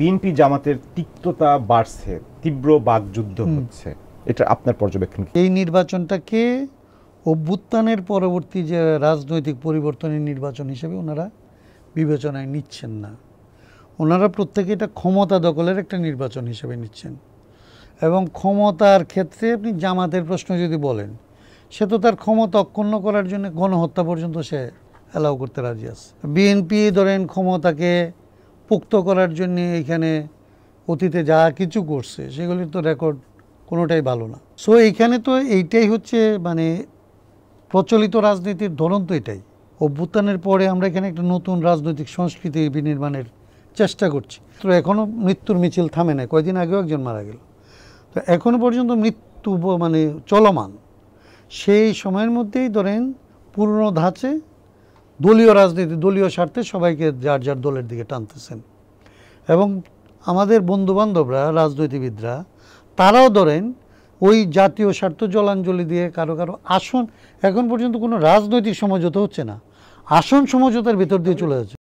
BNP জামাতের তিক্ততা বাড়ছে, তীব্র বাকযুদ্ধ হচ্ছে, এটা আপনার পর্যবেক্ষণ কি? এই নির্বাচনটাকে অভ্যুত্থানের পরবর্তী যে রাজনৈতিক পরিবর্তনের নির্বাচন হিসেবে ওনারা বিবেচনায় নিচ্ছেন না। ওনারা প্রত্যেকে এটা ক্ষমতা দখলের একটা নির্বাচন হিসেবে নিচ্ছেন। এবং ক্ষমতার ক্ষেত্রে আপনি জামাতের প্রশ্ন যদি বলেন, সে তো তার ক্ষমতা অক্ষুণ্ণ করার জন্য গণহত্যা পর্যন্ত সে অ্যালাউ করতে রাজি আছে। বিএনপি ধরেন ক্ষমতাকে পোক্ত করার জন্য এখানে অতীতে যা কিছু করছে সেগুলির তো রেকর্ড কোনোটাই ভালো না। সো এইখানে তো এইটাই হচ্ছে মানে প্রচলিত রাজনীতির ধরন তো এটাই। অভ্যুত্থানের পরে আমরা এখানে একটা নতুন রাজনৈতিক সংস্কৃতি বিনির্মাণের চেষ্টা করছি। তো এখনও মৃত্যুর মিছিল থামে না, কয়েকদিন আগেও একজন মারা গেল। তো এখনও পর্যন্ত মৃত্যু মানে চলমান। সেই সময়ের মধ্যেই ধরেন পুরনো ধাঁচে দলীয় রাজনীতি, দলীয় স্বার্থে সবাইকে যার যার দলের দিকে টানতেছেন। এবং আমাদের বন্ধুবান্ধবরা, রাজনীতিবিদরা, তারাও ধরেন ওই জাতীয় স্বার্থ জলাঞ্জলি দিয়ে কারো কারো আসন, এখন পর্যন্ত কোনো রাজনৈতিক সমঝোতা হচ্ছে না, আসন সমঝোতার ভিতর দিয়ে চলে যাচ্ছে।